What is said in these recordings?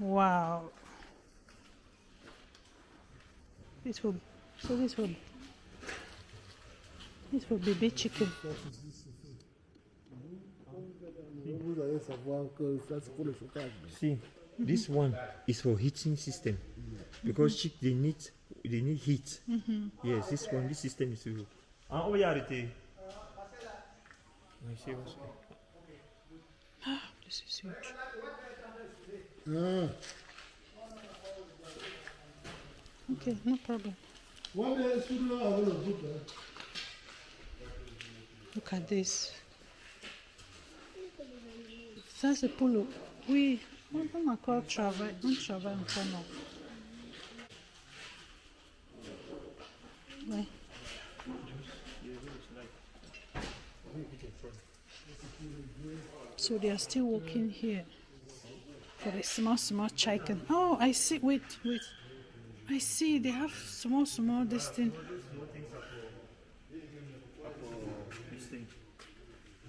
Wow. This for baby chicken. See, this one is for heating system because they need heat. Yes, this system is to. Oh yeah, This is huge. Okay, no problem. Look at this. Ça c'est pour le. Oui, on encore travaille. On travaille encore non. Ouais. So they are still working here for the small chicken. Oh, I see. Wait. I see they have small this thing.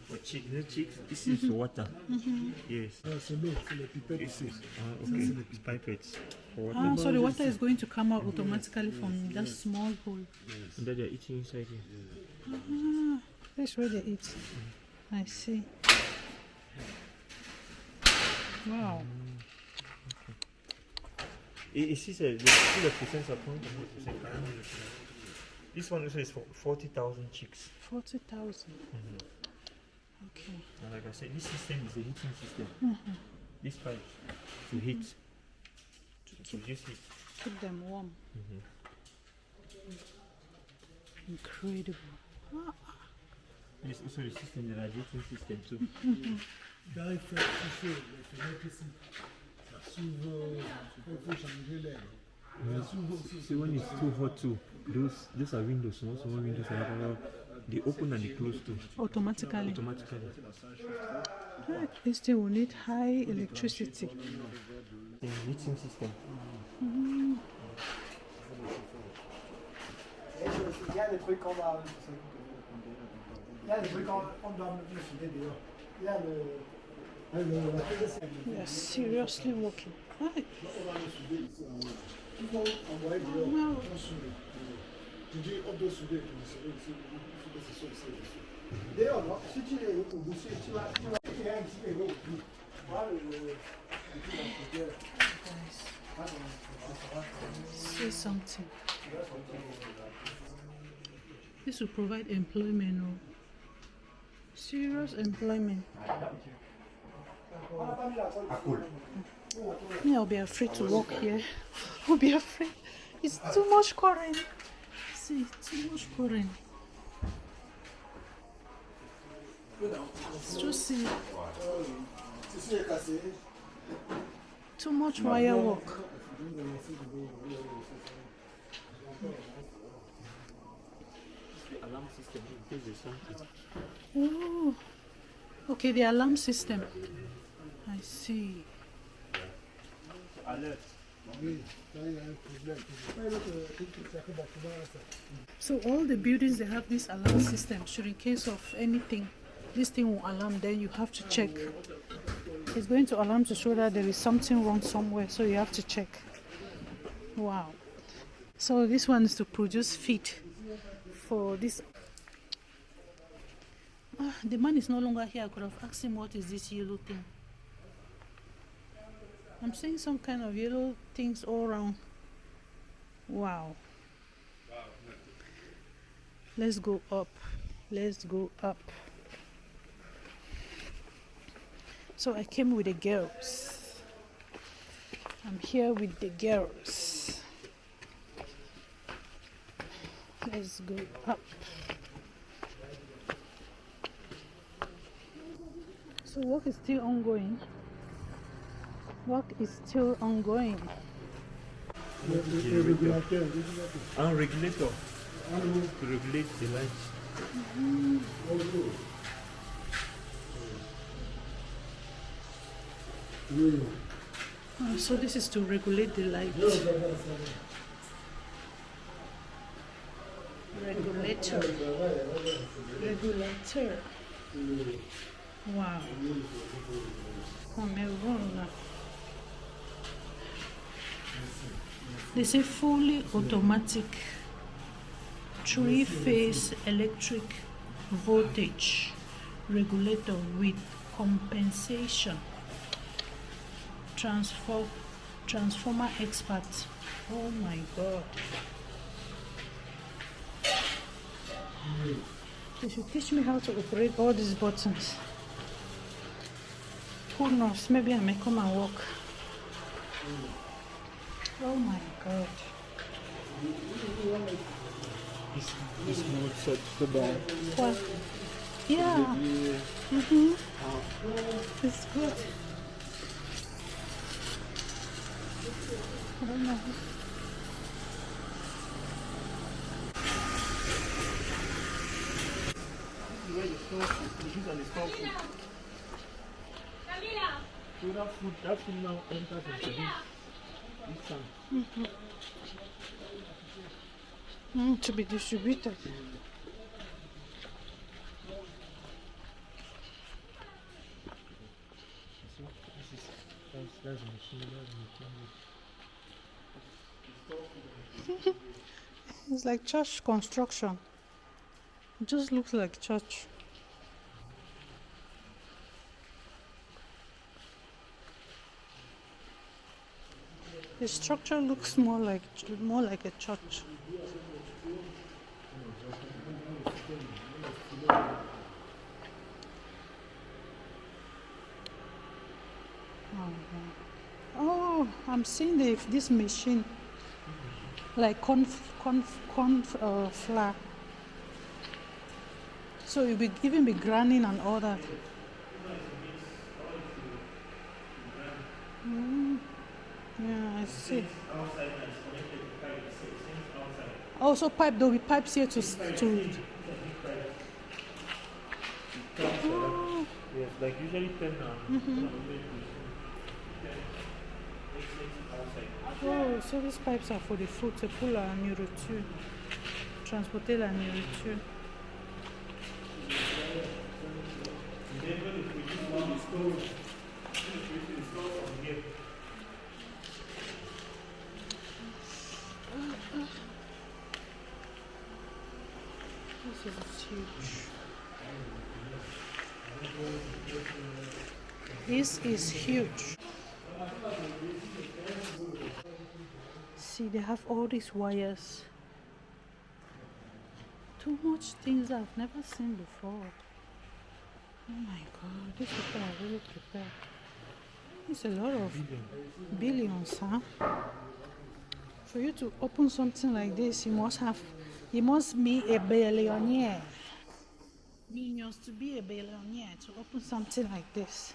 For chicks, this is water. Yes. C'est les pipettes ici. Okay. It's pipettes for water. Ah, so the water is going to come out automatically from that small hole. And then they're eating inside here. Ah, that's where they eat. I see. Wow. Ici, c'est le percent, ça prend 40%. This one also is for 40,000 chicks. 40,000. Okay. And like I said, this system is a heating system. This pipe to heat, to produce heat. Keep them warm. Incredible. This also the system, the radiating system too. Quand il fait chaud, les fenêtres ici, ça s'ouvre, il faut changer l'air. See, when it's too hot too, those are windows, small windows. They open and they close too. Automatically. Automatically. This thing will need high electricity. The heating system. Il y a des trucs qu'on va. Il y a des trucs qu'on doit me filer dehors. Il y a le. They are seriously working. Right. Il faut envoyer dehors, on soude. Je dis, on doit souder, il faut que ce soit ici. Dehors, non? Si tu es au bout, tu vas créer un petit peu au bout. Voilà le. Say something. This will provide employment. Oh. Serious employment. Me, I'll be afraid to walk here. I'll be afraid. It's too much current. See, too much current. It's just too much wire work. Alarm system in case there's something. Oh, okay, the alarm system. I see. Alert. So all the buildings, they have this alarm system. Should in case of anything, this thing will alarm. Then you have to check. It's going to alarm to show that there is something wrong somewhere. So you have to check. Wow. So this one is to produce feed for this. The man is no longer here. I could have asked him what is this yellow thing. I'm seeing some kind of yellow things all around. Wow. Let's go up. Let's go up. So I came with the girls. I'm here with the girls. Let's go up. So work is still ongoing. Work is still ongoing. Un regulator to regulate the lights. So this is to regulate the light. Regulator. Regulator. Wow. Cameroon. They say fully automatic 3-phase electric voltage regulator with compensation. Transformer expert. Oh my god. They should teach me how to operate all these buttons. Who knows? Maybe I may come and work. Oh my god. This mode set to down. What? Yeah. It's good. I don't know. Where the food and the store food. So that food now enters into this tank. To be distributed. That's the machine. It's like church construction. It just looks like church. The structure looks more like a church. Oh, I'm seeing this machine, like corn flour. So you'll be even be grinding and all that. Yeah, I see. Oh, so there'll be pipes here to. Yes, like usually 10 Oh, so these pipes are for the food to pull la nourriture, transporter la nourriture. This is huge. This is huge. See, they have all these wires. Too much things I've never seen before. Oh my god, these people are really prepared. It's a lot of billions, huh? For you to open something like this, you must be a billionaire. Millions to be a billionaire to open something like this.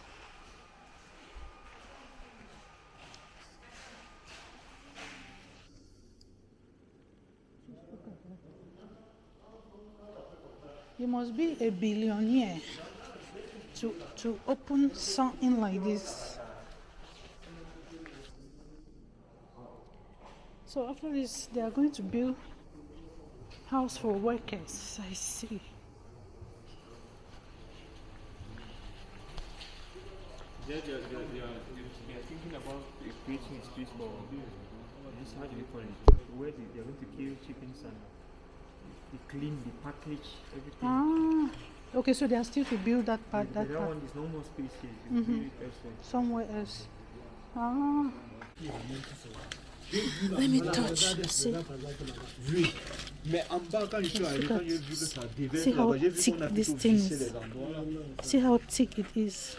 You must be a billionaire to open something like this. So after this, they are going to build house for workers. I see. They are thinking about creating a space for this, how do you call it? Where they are going to kill chickens and they clean the package, everything. Ah, okay, so they are still to build that part. That one is no more space here. You build it elsewhere. Somewhere else. Ah. Let me touch. See. Mais en bas, quand je suis arrivé, quand j'ai vu que ça déverse See how là-bas, j'ai vu thick qu'on a this plutôt thing vissé is. les endroits. See how thick it is.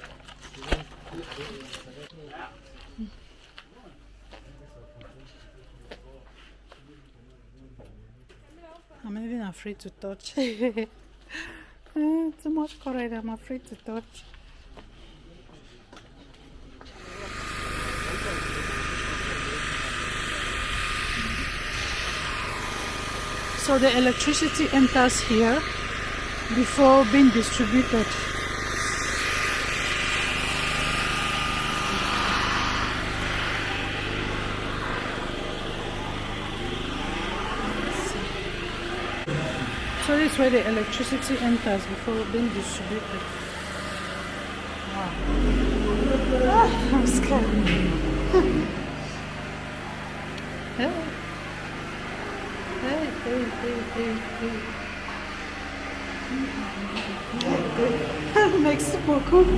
I'm even afraid to touch. Too much courage, I'm afraid to touch. So the electricity enters here before being distributed. So this is where the electricity enters before being distributed. Wow. I'm scared. Hey. Hey, hey, hey, hey, hey. Merci beaucoup.